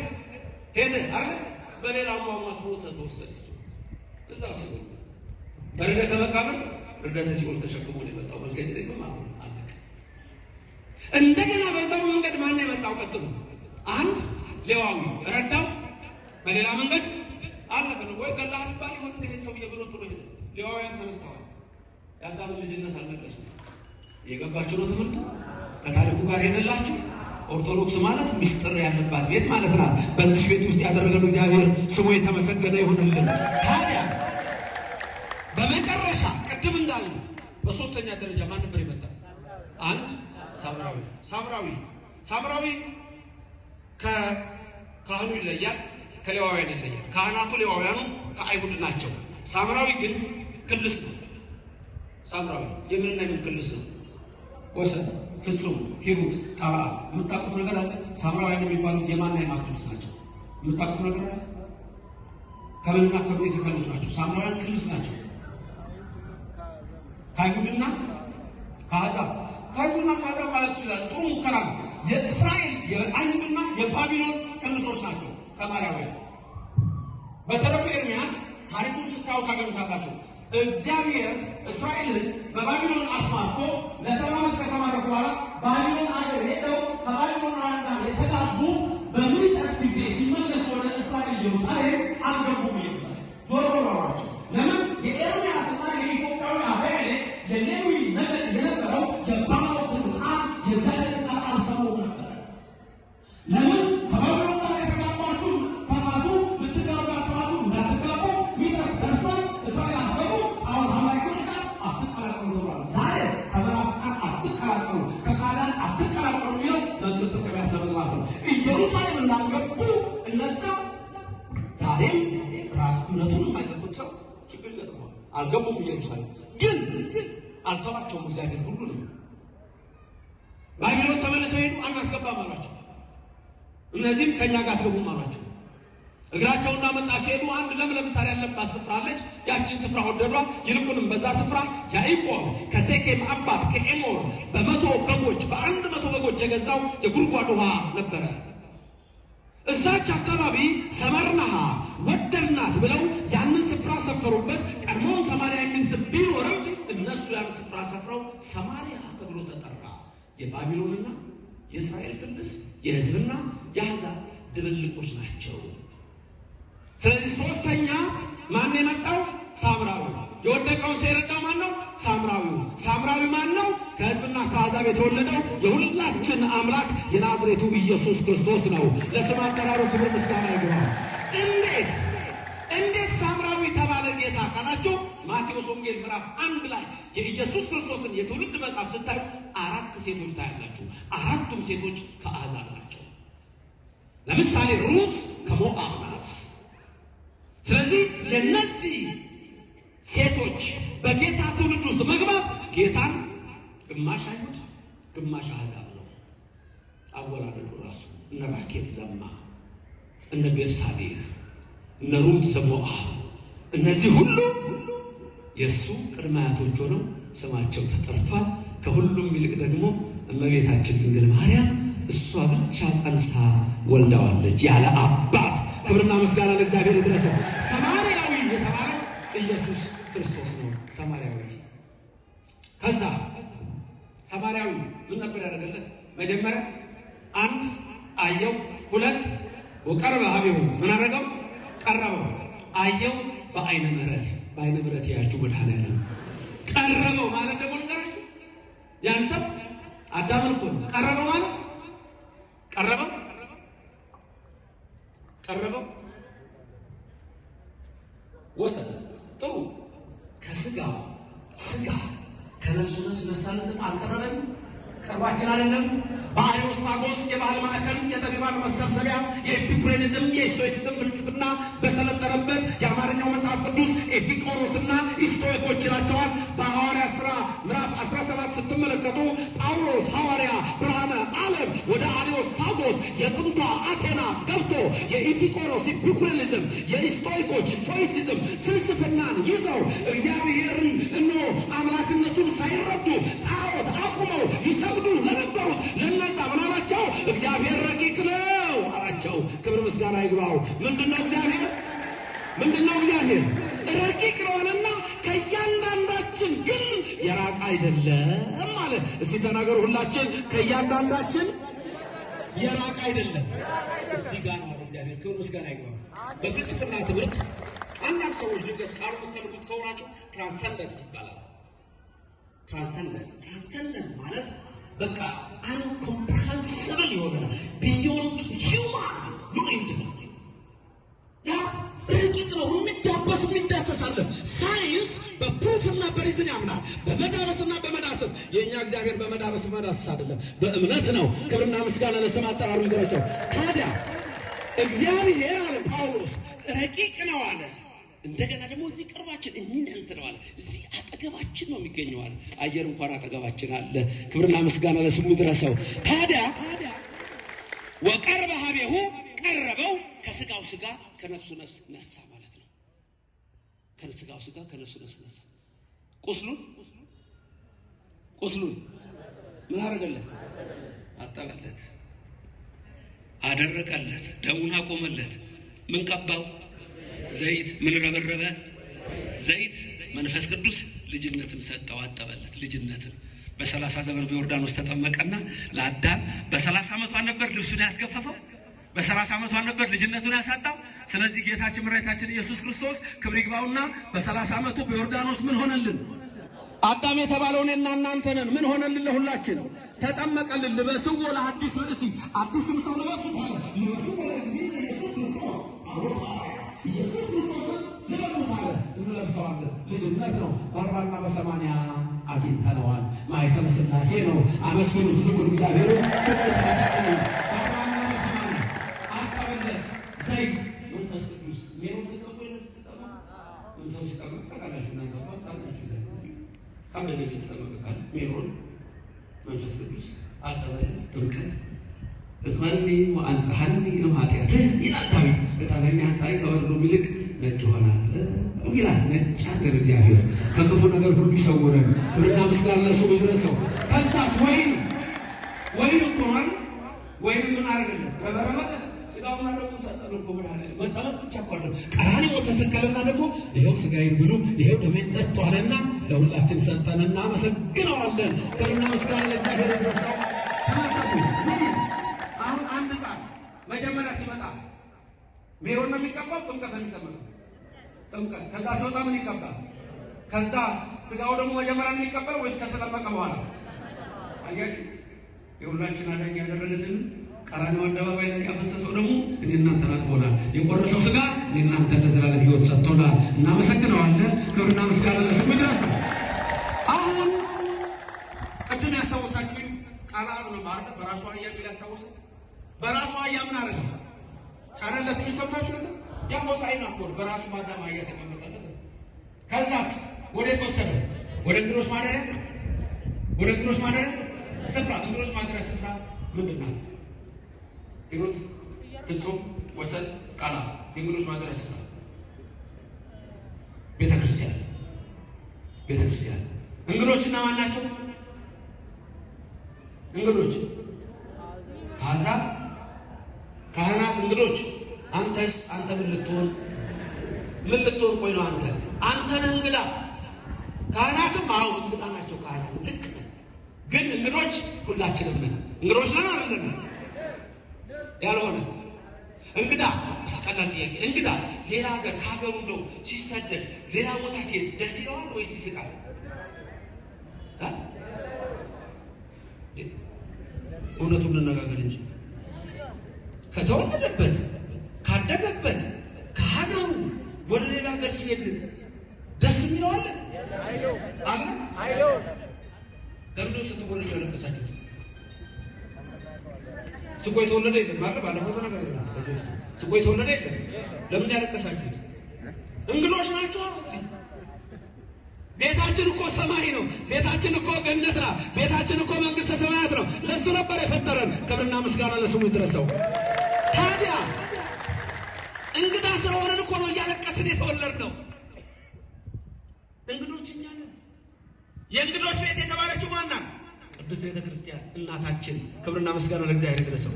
ሄደ አይደል? በሌላው ሟሟት ሞተ፣ ተወሰደ። እሱ እዛው ሲሆን በርደተ መቃብር ርደተ ሲኦል ተሸክሞ ነው የመጣው። መልከጼዴቅም አሁን አለቀ። እንደገና በዛው መንገድ ማን የመጣው? ቀጥሎ አንድ ሌዋዊ ረዳው። በሌላ መንገድ አለፈ ነው ወይ ገላህ ባል ይሆን እንደ ሰውዬ ብሎ ጥሎ ሄደ። ሌዋውያን ተነስተዋል። የአዳምን ልጅነት አልመለሱም። የገባችሁ ነው ትምህርቱ? ከታሪኩ ጋር ሄደላችሁ። ኦርቶዶክስ ማለት ምስጢር ያለባት ቤት ማለት ናት። በዚህ ቤት ውስጥ ያደረገው እግዚአብሔር ስሙ የተመሰገነ ይሁንልን። ታዲያ በመጨረሻ ቅድም እንዳልነው በሶስተኛ ደረጃ ማን ነበር የመጣው? አንድ ሳምራዊ ከካህኑ ይለያል፣ ከሌዋውያን ይለያል። ካህናቱ ሌዋውያኑ ከአይሁድ ናቸው። ሳምራዊ ግን ክልስ ነው። ሳምራዊ የምንና የምን ክልስ ነው? ወሰን፣ ፍጹም፣ ሂሩት፣ ቃራ። የምታውቁት ነገር አለ? ሳምራውያን የሚባሉት የማንና የማን ክልስ ናቸው? የምታውቁት ነገር አለ? ከምንና ከምን የተከለሱ ናቸው? ሳምራውያን ክልስ ናቸው። ከአይሁድና ከአሕዛብ ማለት ይችላል። ጥሩ ሙከራ ነው። የእስራኤል የአይሁድና የባቢሎን ክልሶች ናቸው ሰማርያውያን። በተረፈ ኤርምያስ ታሪኩን ስታዩ ታገኙታላችሁ። እግዚአብሔር እስራኤልን በባቢሎን አስማርቶ ለ70 ዓመት ከተማረኩ በኋላ ባቢሎን አገር ሄደው ከባቢሎናውያን ጋር የተጋቡ በምንጠት ጊዜ ሲመለሱ ወደ እስራኤል ኢየሩሳሌም አልገቡም። ኢየሩሳሌም ዞር ብለዋቸው። ለምን? የኤርምያስና የኢትዮጵያዊ አቤሜሌክ የሌዊ ነገድ የነበረው የባሞትን ቃል የእግዚአብሔር ቃል አልሰሙም ነበር። ለምን? ከባቢሎን ጋር የተጋባችሁ ተፋቱ፣ ልትጋቡ ያሰባችሁ እንዳትጋቡ ሚጠት ደርሷል። እስራኤል አትገቡ፣ ጣዖት አምላኪዎች ጋር አትቀላቀሉ ተብሏል። ዛሬ ከመናፍቃን አትቀላቀሉ፣ ከካህናት አትቀላቀሉ የሚለው መንግሥተ ሰማያት ለመግባት ነው። ኢየሩሳሌም እንዳልገቡ እነዛ ዛሬም ራስ እምነቱን የማይጠብቅ ሰው ችግር ይገጥመዋል። አልገቡም። ኢየሩሳሌም ግን አልተዋቸውም። እግዚአብሔር ሁሉንም ባቢሎን ተመልሰው ሄዱ። አናስገባም አሏቸው። እነዚህም ከእኛ ጋር አትገቡም አሏቸው። እግራቸውን እንዳመጣ ሲሄዱ አንድ ለምለም ሳር ያለባት ስፍራ አለች። ያችን ስፍራ ወደዷት። ይልቁንም በዛ ስፍራ ያዕቆብ ከሴኬም አባት ከኤሞር በ100 በጎች የገዛው የጉድጓድ ውሃ ነበረ። እዛች አካባቢ ሰመርናሃ ወደድናት ብለው ያንን ስፍራ ሰፈሩበት። ቀድሞም ሰማርያ የሚል ስም ቢኖርም እነሱ ያን ስፍራ ሰፍረው ሰማርያ ተብሎ ተጠራ። የባቢሎንና የእስራኤል ክልስ የሕዝብና የአሕዛብ ድብልቆች ናቸው። ስለዚህ ሶስተኛ ማን የመጣው? ሳምራዊ። የወደቀውን ሰው የረዳው ማን ነው? ሳምራዊ ማን ነው? ከሕዝብና ከአሕዛብ የተወለደው የሁላችን አምላክ የናዝሬቱ ኢየሱስ ክርስቶስ ነው። ለስም አጠራሩ ክብር ምስጋና ይግባው። እንዴት ሳምራዊ ተባለ ጌታ ካላችሁ ማቴዎስ ወንጌል ምዕራፍ 1 ላይ የኢየሱስ ክርስቶስን የትውልድ መጽሐፍ ስታዩ 4 ሴቶች ታያላችሁ። 4ቱም ሴቶች ከአሕዛብ ናቸው። ለምሳሌ ሩት ከሞዓብ ናት። ስለዚህ የነዚህ ሴቶች በጌታ ትውልድ ውስጥ መግባት ጌታን ግማሽ አይሁድ ግማሽ አሕዛብ ነው አወላለዱ ራሱ። እነ ራኬብ ዘማ፣ እነ ቤርሳቤህ፣ እነ ሩት ዘሞዓብ፣ እነዚህ ሁሉ የእሱ ቅድመ አያቶች ሆነው ስማቸው ተጠርቷል። ከሁሉም ይልቅ ደግሞ እመቤታችን ድንግል ማርያም እሷ ብቻ ጸንሳ ወልዳዋለች ያለ አባት። ክብርና ምስጋና ለእግዚአብሔር ይድረሰው። ሰማርያዊ የተባለው ኢየሱስ ክርስቶስ ነው። ሰማርያዊ ከዛ ሰማርያዊ ምን ነበር ያደረገለት? መጀመሪያ 1 አየው፣ 2 ወቀረበ ሀቤሁ ምን አደረገው? ቀረበው። አየው በአይነ ምሕረት ያያችሁ መድኃኔዓለም ቀረበው ማለት ደግሞ ልንገራችሁ፣ ያን ሰው አዳምን እኮ ነው ቀረበው ማለት ቀረበው ወሰን ጥሩ ከስጋ ከነፍሱ ነሳነትም አልቀረበንም። ቅርባችን አይደለም። በአሪዮስፋጎስ የባህል ማዕከል የጠቢባን መሰብሰቢያ የኤፒኩሬኒዝም የስቶይሲዝም ፍልስፍና በሰለጠነበት የአማርኛው መጽሐፍ ቅዱስ ኤፒቆሮስና ስቶይኮች ይላቸዋል። በሐዋርያ ሥራ ምዕራፍ 17 ስትመለከቱ ጳውሎስ ሐዋርያ ብርሃነ ዓለም ወደ አሪዮስፋጎስ የጥንቷ አቴና ገብቶ የኤፒቆሮስ ኤፒኩሬኒዝም የስቶይኮች ስቶይሲዝም ፍልስፍናን ይዘው እግዚአብሔርን እነሆ አምላክነቱን ሳይረዱ ጣዖት አቁመው ይሰግዱ ለነበሩት ለነዛ ምን አላቸው? እግዚአብሔር ረቂቅ ነው አላቸው። ክብር ምስጋና ይግባው። ምንድነው እግዚአብሔር? ረቂቅ ነውና ከእያንዳንዳችን ግን የራቀ አይደለም ማለት። እስቲ ተናገሩ ሁላችን፣ ከእያንዳንዳችን የራቀ አይደለም። እዚህ ጋር ነው እግዚአብሔር። ክብር ምስጋና ይግባው። በፍልስፍና ትምህርት አንዳንድ ሰዎች ድንገት ቃሉ የምትፈልጉት ከሆናችሁ ትራንሰንደንት ይባላል። ትራንሰንደንት ማለት በቃ አንኮምፕሬንሲብል የሆነ ቢዮንድ ሂውማን ማይንድ ነው። ያ ረቂቅ ነው፣ የሚዳበስ የሚዳሰሳል። ሳይንስ በፕሩፍና በሪዝን ያምናል፣ በመዳበስና በመዳሰስ። የእኛ እግዚአብሔር በመዳበስ በመዳሰስ አይደለም፣ በእምነት ነው። ክብርና ምስጋና ለስም አጠራሩ ይድረሰው። ታዲያ እግዚአብሔር አለ ጳውሎስ ረቂቅ ነው አለ። እንደገና ደግሞ እዚህ ቅርባችን ኢሚነንት ነው አለ። እዚህ አጠገባችን ነው የሚገኘው አለ። አየር እንኳን አጠገባችን አለ። ክብርና ምስጋና ለስሙ ይድረሰው። ታዲያ ወቀርበ ሀቤሁ ቀረበው፣ ከስጋው ስጋ ከነፍሱ ነፍስ ነሳ ማለት ነው። ከስጋው ስጋ ከነፍሱ ነፍስ ነሳ። ቁስሉን ምን አደረገለት? አጠበለት፣ አደረቀለት፣ ደሙን አቆመለት። ምን ቀባው? ዘይት። ምን ረበረበ? ዘይት። መንፈስ ቅዱስ ልጅነትን ሰጠው፣ አጠበለት ልጅነትን። በ30 ዘመን በዮርዳኖስ ተጠመቀና ለአዳም በ30 ዓመቷ ነበር ልብሱን ያስገፈፈው፣ በ30 ዓመቷ ነበር ልጅነቱን ያሳጣው። ስለዚህ ጌታችን መድኃኒታችን ኢየሱስ ክርስቶስ ክብር ይግባውና በ30 ዓመቱ በዮርዳኖስ ምን ሆነልን? አዳም የተባለው እኔና እናንተ ነን። ምን ሆነልን? ለሁላችን ተጠመቀልን። ልበስዎ ለአዲስ ብእሲ፣ አዲስም ሰው ልበሱት አለ። ልበስዎ ለእግዚእነ ኢየሱስ ክርስቶስ ኢየሱስ ክርስቶስን ልበሱት አለ። እንለብሰዋለን። ልጅነት ነው። በ40 እና በ80 አግኝተነዋል። ማኅተመ ሥላሴ ነው። አመስግኑት ንጉሥ እግዚአብሔር ስሙ ተመሰገነ። በ40 እና በ80 አጠበለት ዘይት መንፈስ ቅዱስ። ሜሮን ተቀበለ ስትጠማ ምን ሰው ሲጠመቅ ታውቃላችሁ? እናንተ ሳላችሁ ዘ አንደኛ ተጠመቀካል። ሜሮን መንፈስ ቅዱስ አጠበለት። ጥምቀት እስማኒ ወአንጽሐኒ እምኃጢአት ይላል ዳዊት። በጣም አንጻይ ከበረዶ ይልቅ ነጭ ሆናል ይላል። ነጭ አገር እግዚአብሔር ከክፉ ነገር ሁሉ ይሰውረን። ክብርና ምስጋና ለስሙ ይድረሰው። ከዛስ ወይን እኮ ማለት ወይን ምን አደረገለት? ረበረበለት። ስጋውና ደግሞ ሰጠን እኮ ብለሃል። መጠመቅ ብቻ እኮ አይደለም፣ ቀራንዮ ተሰቀለና ደግሞ ይኸው ስጋዬን ብሉ ይኸው ደሜን ጠጡ አለና ለሁላችን ሰጠን። እናመሰግነዋለን። ክብርና ምስጋና ለእግዚአብሔር ይድረሰው። ተመልከቱ። አሁን አንድ ሕፃን መጀመሪያ ሲመጣ ሜሮን ነው የሚቀባው? ጥምቀት ነው የሚጠመቀው? ጥምቀት። ከዛ ሲወጣ ምን ይቀባል? ከዛ ስጋው ደግሞ መጀመሪያ ምን ይቀበል ወይስ ከተጠመቀ በኋላ? አያችሁት? የሁላችን አዳኝ ያደረገልን ቀራንዮ አደባባይ ላይ ያፈሰሰው ደግሞ እኔ እናንተን አጥቦናል። የቆረሰው ስጋ እኔ እናንተን ለዘላለም ሕይወት ሰጥቶናል። እናመሰግነዋለን። ክብርና ምስጋና ለስሙ ይድረሰው። አሁን ቅድም ያስታወሳችሁኝ ቃላሉ ነው ማለት በራሱ አህያ ቢል ያስታወሰ በራሱ አህያ ምን አደረገ? ጫነለት። የሚሰማችሁ ነገር ያ ሆሳዕና እኮ በራሱ ማዳም አህያ ተቀመጠለት። ከዛስ ወዴት ወሰደ? ወደ እንግዶች ማደሪያ። ወደ እንግዶች ማደሪያ ስፍራ። እንግዶች ማደሪያ ስፍራ ምንድን ናት? ሂሩት፣ ፍጹም፣ ወሰን፣ ቃና። የእንግዶች ማደሪያ ስፍራ ቤተክርስቲያን። ቤተክርስቲያን እንግዶች እነማን ናቸው? እንግዶች አሕዛብ፣ ካህናት እንግዶች። አንተስ አንተ ምን ልትሆን ቆይ ነው አንተ ነህ እንግዳ። ካህናትም አዎ እንግዳ ናቸው። ካህናትም ልክ ነህ፣ ግን እንግዶች ሁላችንም ነን። እንግዶች ነን አይደለም? ያልሆነ እንግዳ ቀላል ጥያቄ። እንግዳ ሌላ ሀገር ከሀገሩ ነው ሲሰደድ ሌላ ቦታ ሲሄድ ደስ ይለዋል ወይስ ይስቃል? እውነቱን እንነጋገር እንጂ ከተወለደበት ካደገበት ከሀገሩ ወደ ሌላ ሀገር ሲሄድ ደስ የሚለው አለ አለ? ለምንድን ስትወለዱ ያለቀሳችሁት? ስቆ የተወለደ የለም ማለት ባለፈው ተነጋግረናል። ስቆ የተወለደ የለም። ለምን ያለቀሳችሁት? እንግዶች ናችሁ። እዚህ ቤታችን እኮ ሰማይ ነው። ቤታችን እኮ ገነት ናት። ቤታችን እኮ መንግስተ ሰማያት ነው። ለሱ ነበር የፈጠረን። ክብርና ምስጋና ለስሙ ይድረሰው። ታዲያ እንግዳ ስለሆነን እኮ ነው እያለቀስን የተወለድነው። እንግዶች እኛ ነን። የእንግዶች ቤት የተባለችው ማን ናት? ቅድስት ቤተ ክርስቲያን እናታችን። ክብርና ምስጋና ለእግዚአብሔር ይድረሰው።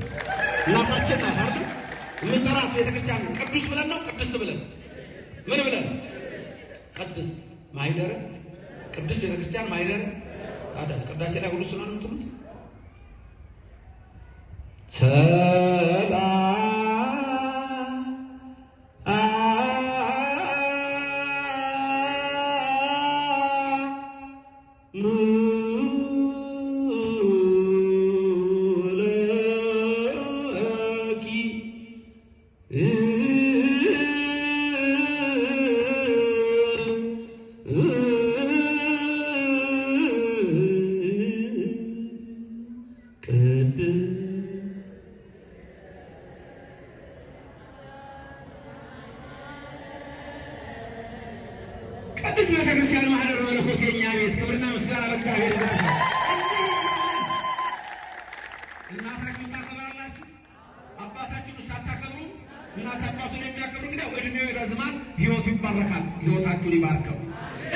እናታችን ናት አይደል? የምንጠራት ቤተ ክርስቲያን ቅዱስ ብለን ነው? ቅድስት ብለን ምን ብለን? ቅድስት ማይደረ ቅድስት ቤተ ክርስቲያን ማይደረ። ታዲያስ ቅዳሴ ላይ ሁሉ ስለሆነ የምትሉት ሰላም ቅዱስ ቤተክርስቲያን ማህደረ መለኮት የኛ ቤት ክብርና ምስጋና ለእግዚአብሔር ይድረስ። እናታችሁን ታከብራላችሁ፣ አባታችሁን ሳታከብሩ እናት አባቱን የሚያከብሩ እንግዲህ እድሜው ይረዝማል፣ ህይወቱ ይባረካል። ህይወታችሁን ይባርከው።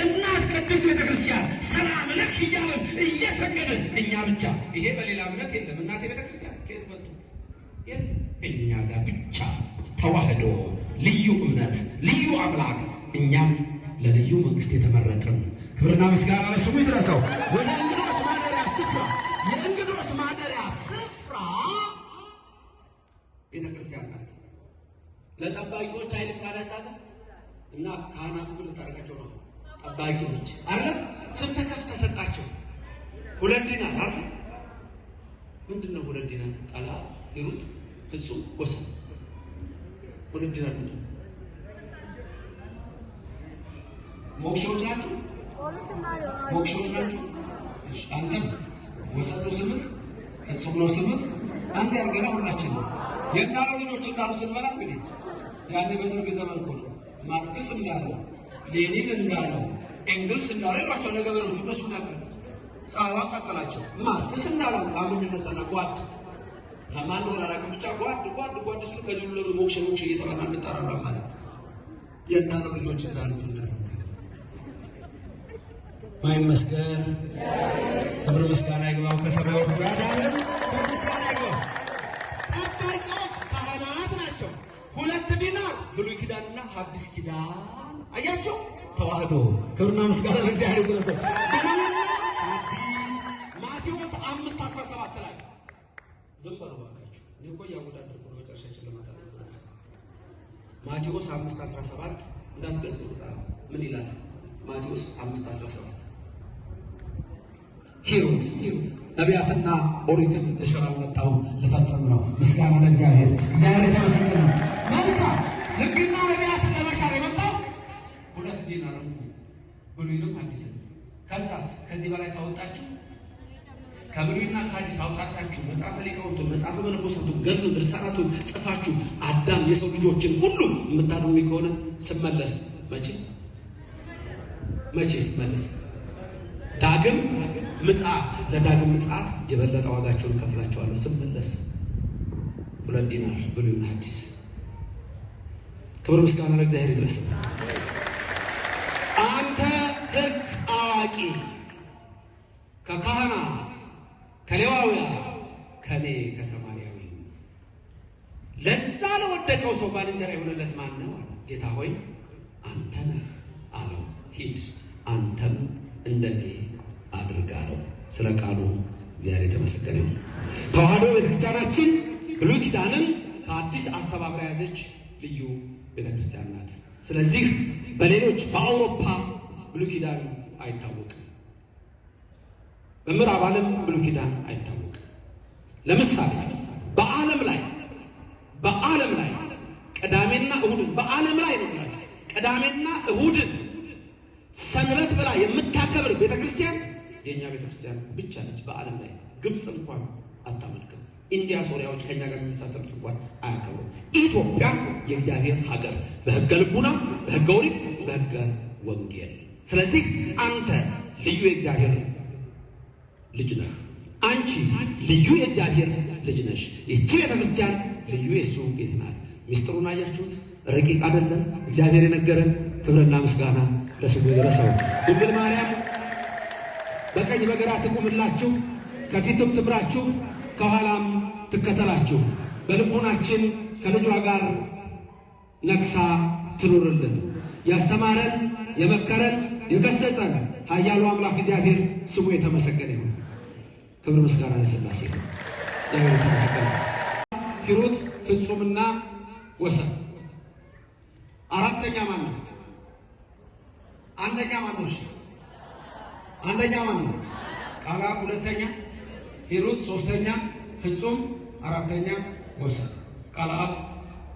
እናት ቅዱስ ቤተክርስቲያን ሰላም ለኪ እያለን እየሰገድን እኛ ብቻ ይሄ በሌላ እምነት የለም። እናቴ ቤተክርስቲያን ከየት መጡ? እኛ ጋር ብቻ ተዋህዶ ልዩ እምነት ልዩ አምላክ እኛም ለልዩ መንግስት የተመረጥን ክብርና ምስጋና ለስሙ ይድረሰው። ወደ እንግዶች ማደሪያ ስፍራ የእንግዶች ማደሪያ ስፍራ ቤተክርስቲያን ናት። ለጠባቂዎች ኃይል ታነሳለ እና ካህናቱ ምን ልታደርጋቸው ነው? ጠባቂዎች አይደል? ስም ተከፍ ተሰጣቸው። 2 ዲናር አይደል? ምንድነው 2 ዲናር? ቃላ ሂሩት ፍጹም ወሰን 2 ዲናር ምንድነው? ሞክሾች ናችሁ? ሞክሾች ናችሁ? አንተም ወሰን ነው ስምህ፣ ፍጹም ነው ስምህ። አንድ ያርገና ሁላችን ነው የእናንተ ልጆች እንዳሉት እንበላ። እንግዲህ ያኔ በደርግ ዘመን እኮ ነው ማርክስ እንዳለው ሌኒን እንዳለው ኤንግልስ እንዳለው ይሏቸው ለገበሬዎቹ እነሱ ናቸው። ጻዋ ቀጠላቸው ማርክስ እንዳለው አሁን የሚነሳና ጓድ ለማን ሆነ አላውቅም፣ ብቻ ጓድ ሲሉ ከዚህ ሁሉ ሞክሽ እየተባለ እንጠራራ ማለት የእናንተ ልጆች እንዳሉት እንዳለው ማይመስገን ክብር ምስጋና ይግባው። ከሰማይ ወርዶ ያዳነን ክብር ምስጋና ይግባው። ጠባቂዎች ካህናት ናቸው። 2 ዲናር ብሉይ ኪዳንና ሐዲስ ኪዳን አያቸው። ተዋህዶ ክብርና ምስጋና ለእግዚአብሔር ይድረሰው። ብሉይና ሐዲስ ማቴዎስ 5:17 ላይ ዝም በሉ ባካችሁ። እኔ እኮ እያወዳደርኩ ነው መጨረሻችን ለማጠናቀቅ። ማቴዎስ 5:17 እንዳትገልጹ መጽሐፍ ምን ይላል? ማቴዎስ 5:17 ሂሩት ነቢያትና ኦሪትን ልሽራው መጣሁ ልፈጽም ነው። ምስጋና ለእግዚአብሔር። እግዚአብሔር የተመሰገነ ነው። መልካም ሕግና ነቢያትን ለመሻር የመጣው 2 ዲናር ብሉይንም ሐዲስም። ከዛስ ከዚህ በላይ ካወጣችሁ ከብሉይና ከሐዲስ አውጣታችሁ መጽሐፈ ሊቃውንቱን መጽሐፈ መነኮሳቱን ገድሉን ድርሳናቱን ጽፋችሁ አዳም የሰው ልጆችን ሁሉ የምታድኑ ከሆነ ስመለስ መቼ ስመለስ ዳግም ምጽአት ለዳግም ምጽአት የበለጠ ዋጋቸውን ከፍላቸዋለሁ። ስመለስ 2 ዲናር ብሉይና ሐዲስ። ክብር ምስጋና ለእግዚአብሔር ይድረስ። አንተ ሕግ አዋቂ ከካህናት ከሌዋውያን ከኔ ከሰማርያዊ ለዛ ለወደቀው ሰው ባልንጀራ የሆነለት ማን ነው አለ። ጌታ ሆይ አንተ ነህ አለው። ሂድ አንተም እንደኔ አድርጋለሁ። ስለ ቃሉ እግዚአብሔር የተመሰገነ ይሁን። ተዋህዶ ቤተክርስቲያናችን ብሉይ ኪዳንን ከአዲስ አስተባብራ ያዘች ልዩ ቤተክርስቲያን ናት። ስለዚህ በሌሎች በአውሮፓ ብሉይ ኪዳን አይታወቅም። በምዕራብ ዓለም ብሉይ ኪዳን አይታወቅም። ለምሳሌ በዓለም ላይ ቅዳሜና እሁድን በዓለም ላይ ነው ማለት ቅዳሜና እሁድን ሰንበት ብላ የምታከብር ቤተክርስቲያን የኛ ቤተክርስቲያን ብቻ ነች። በዓለም ላይ ግብጽ እንኳን አታመልክም። ኢንዲያ፣ ሶሪያዎች ከኛ ጋር የሚመሳሰሉት እንኳን አያከብሩም። ኢትዮጵያ የእግዚአብሔር ሀገር በሕገ ልቡና፣ በሕገ ኦሪት፣ በሕገ ወንጌል። ስለዚህ አንተ ልዩ የእግዚአብሔር ልጅ ነህ። አንቺ ልዩ የእግዚአብሔር ልጅ ነሽ። ይህች ቤተክርስቲያን ልዩ የእሱ ቤት ናት። ሚስጥሩን አያችሁት? ረቂቅ አይደለም? እግዚአብሔር የነገረን። ክብርና ምስጋና ለስሙ ይድረሰው። ድንግል ማርያም በቀኝ በግራ ትቁምላችሁ፣ ከፊትም ትምራችሁ፣ ከኋላም ትከተላችሁ። በልቡናችን ከልጇ ጋር ነግሳ ትኑርልን። ያስተማረን የመከረን የገሰጸን ኃያሉ አምላክ እግዚአብሔር ስሙ የተመሰገነ ይሁን። ክብር ምስጋና ለሥላሴ ነው። እግዚአብሔር የተመሰገነ። ሂሩት ፍጹምና ወሰን። አራተኛ ማን ነው? አንደኛ ማን ነው? አንደኛ ማን ነው? ቃላ። ሁለተኛ ሂሩት፣ ሶስተኛ ፍጹም፣ አራተኛ ወሰን። ቃላ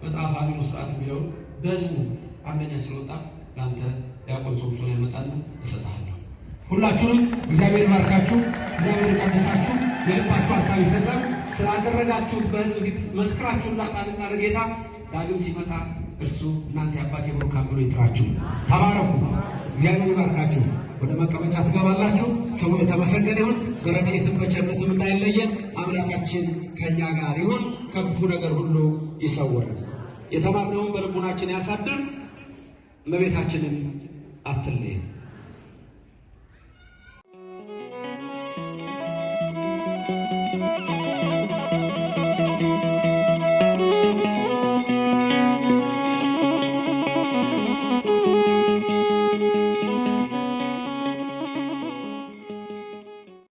መጽሐፍ አሚኑ ስርዓት የሚለው በህዝቡ አንደኛ ስለወጣ ለአንተ ዲያቆን ሶምሶን ያመጣና እሰጥሃለሁ። ሁላችሁንም እግዚአብሔር ይባርካችሁ፣ እግዚአብሔር ይቀድሳችሁ፣ የልባችሁ ሀሳብ ይፈጸም። ስላደረጋችሁት በህዝብ ፊት መስክራችሁላታልና ለጌታ ዳግም ሲመጣ እርሱ እናንተ የአባቴ ብሩካን ብሎ ይጥራችሁ። ተባረኩ። እግዚአብሔር ይባርካችሁ። ወደ መቀመጫ ትገባላችሁ። ስሙ የተመሰገነ ይሁን። በረድኤትም በቸርነትም እንዳይለየን አምላካችን ከእኛ ጋር ይሁን፣ ከክፉ ነገር ሁሉ ይሰውረን። የተማርነውን በልቡናችን ያሳድር። እመቤታችንም አትለየን።